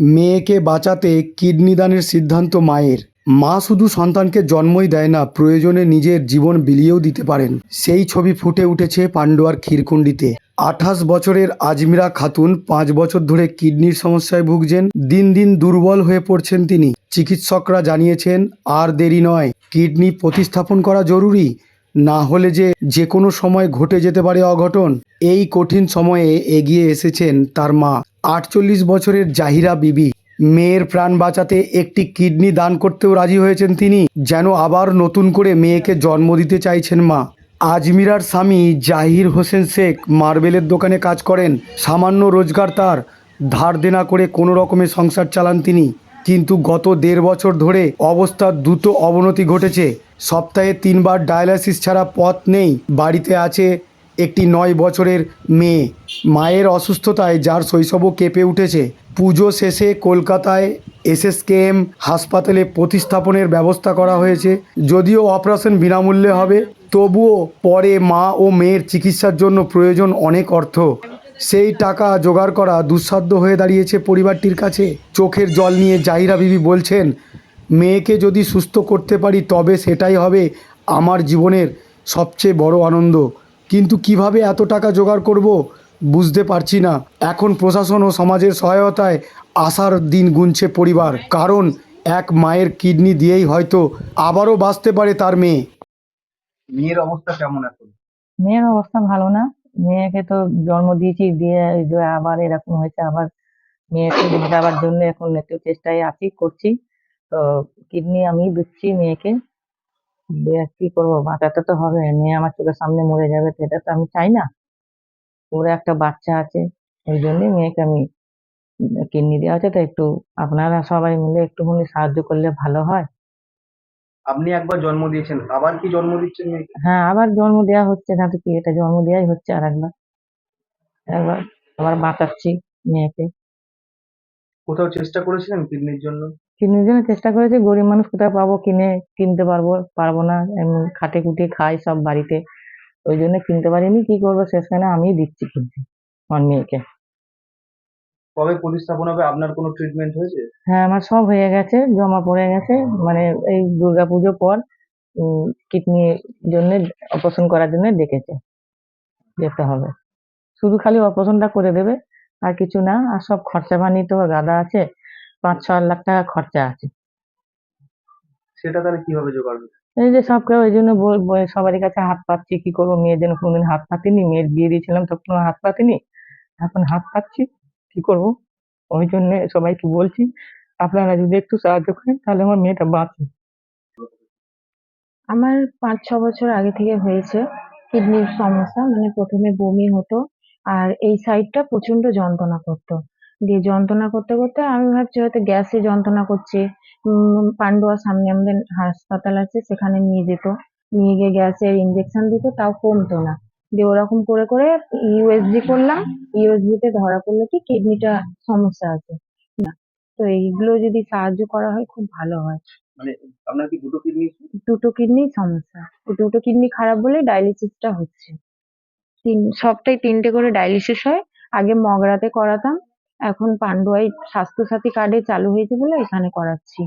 মেয়েকে বাঁচাতে কিডনি দানের সিদ্ধান্ত মায়ের। মা শুধু সন্তানকে জন্মই দেয় না, প্রয়োজনে নিজের জীবন বিলিয়েও দিতে পারেন। সেই ছবি ফুটে উঠেছে পান্ডুয়ার ক্ষীরকুণ্ডিতে। 28 বছরের আজমিরা খাতুন 5 বছর ধরে কিডনির সমস্যায় ভুগছেন। দিন দিন দুর্বল হয়ে পড়ছেন তিনি। চিকিৎসকরা জানিয়েছেন আর দেরি নয়, কিডনি প্রতিস্থাপন করা জরুরি, না হলে যে কোনো সময় ঘটে যেতে পারে অঘটন। এই কঠিন সময়ে এগিয়ে এসেছেন তার মা 48 বছরের জাহিরা বিবি। মেয়ের প্রাণ বাঁচাতে একটি কিডনি দান করতেও রাজি হয়েছেন তিনি, যেন আবার নতুন করে মেয়েকে জন্ম দিতে চাইছেন মা। আজমিরার স্বামী জাহির হোসেন শেখ মার্বেলের দোকানে কাজ করেন। সামান্য রোজগার তার। ধার দেনা করে কোনো রকমে সংসার চালান তিনি। কিন্তু গত 1.5 বছর ধরে অবস্থার দ্রুত অবনতি ঘটেছে। সপ্তাহে 3 বার ডায়ালাইসিস ছাড়া পথ নেই। বাড়িতে আছে একটি 9 বছরের মেয়ে। মায়ের অসুস্থতায় যার শৈশবও কেঁপে উঠেছে। পুজো শেষে কলকাতায় এসএসকেএম হাসপাতালে প্রতিস্থাপনের ব্যবস্থা করা হয়েছে। যদিও অপারেশন বিনামূল্যে হবে, তবুও পরে মা ও মেয়ের চিকিৎসার জন্য প্রয়োজন অনেক অর্থ। সেই টাকা জোগাড় করা দুঃসাধ্য হয়ে দাঁড়িয়েছে পরিবারটির কাছে। চোখের জল নিয়ে জাহিরা বিবি বলছেন, মেয়েকে যদি সুস্থ করতে পারি তবে সেটাই হবে আমার জীবনের সবচেয়ে বড় আনন্দ। কিন্তু কিভাবে এত টাকা জোগাড় করব বুঝতে পারছি না। এখন প্রশাসন ও সমাজের সহায়তায় আশার দিন গুনছে পরিবার, কারণ এক মায়ের কিডনি দিয়েই হয়তো আবারও বাঁচতে পারে তার মেয়ে। মেয়ের অবস্থা কেমন এখন? মেয়ের অবস্থা ভালো না। মেয়েকে তো জন্ম দিয়েছি, দিয়ে এই যে আবার এরকম হয়েছে। আবার মেয়েকে বাঁচাবার জন্য এখন একটু চেষ্টায় আছি, করছি। তো কিডনি আমি দিচ্ছি মেয়েকে। দিয়ে কি করবো, বাঁচাতে তো হবে। মেয়ে আমার চোখের সামনে মরে যাবে, তো এটা তো আমি চাই না। ওর একটা বাচ্চা আছে, ওই জন্যই মেয়েকে আমি কিডনি দেওয়া হচ্ছে। তো একটু আপনারা সবাই মিলে একটুখানি সাহায্য করলে ভালো হয়। আপনি একবার জন্ম দিয়েছেন, আবার কি জন্ম দিচ্ছেন মেয়েকে? হ্যাঁ, আবার জন্ম দেওয়া হচ্ছে না তো কি, এটা জন্ম দেওয়াই হচ্ছে আর একবার। একবার আবার বাঁচাচ্ছি মেয়েকে। কোথাও চেষ্টা করেছিলেন কিডনির জন্য? কিডনির জন্য চেষ্টা করেছি, গরিব মানুষ কোথায় পাবো, কিনতে পারবো না। এমনি খাটে খুঁটে খাই সব বাড়িতে, ওই জন্য কিনতে পারিনি। কি করবো, শেষখানে আমিই দিচ্ছি কিনতে আমার মেয়েকে। কবে প্রতিস্থাপন হবে? আপনার কোনো ট্রিটমেন্ট হয়েছে? হ্যাঁ, আমার সব হয়ে গেছে, জমা পড়ে গেছে। মানে এই দুর্গাপুজোর পর কিডনি জন্য অপারেশন করার জন্য ডেকেছে, যেতে হবে। শুধু খালি অপারেশনটা করে দেবে, আর কিছু না। আর সব খরচা পানি তো গাদা আছে, 5-6 লাখ টাকা খরচা আছে। সেটা তাহলে কিভাবে জোগাড় হবে? এই যে সব ওই জন্য সবারই কাছে হাত পাচ্ছি। কি করবো, মেয়ের জন্য কোনোদিন হাত পাতিনি। মেয়ের বিয়ে দিয়েছিলাম তখন হাত পাতিনি, এখন হাত পাচ্ছি। কি করব, ওই জন্য সবাইকে বলছি, আপনারা যদি একটু সাহায্য করেন তাহলে আমার মেয়েটা বাঁচে। আমার 5-6 বছর আগে থেকে হয়েছে কিডনির সমস্যা। মানে প্রথমে বমি হতো, আর এই সাইডটা প্রচন্ড যন্ত্রণা করতো। দিয়ে যন্ত্রণা করতে করতে আমি ভাবছি হয়তো গ্যাসে যন্ত্রণা করছে। পান্ডুয়ার সামনে আমাদের হাসপাতাল আছে, সেখানে নিয়ে যেত। নিয়ে গিয়ে গ্যাসের ইঞ্জেকশন দিত, তাও কমতো না। দিয়ে ওরকম করে করে ইউএসজি করলাম। ইউএসজি তে ধরা পড়লো কি কিডনিটা সমস্যা আছে। না, তো এইগুলো যদি সাহায্য করা হয় খুব ভালো হয়। মানে আপনার কি দুটো কিডনি? দুটো কিডনি সমস্যা, দুটো কিডনি খারাপ বলে ডায়ালিসিসটা হচ্ছে। সপ্তাহে 3টে করে ডায়ালিসিস হয়। আগে মগরাতে করাতাম, এখন পান্ডুয়ায় স্বাস্থ্য সাথী কার্ডে চালু হয়েছে বলে এখানে করাচ্ছি।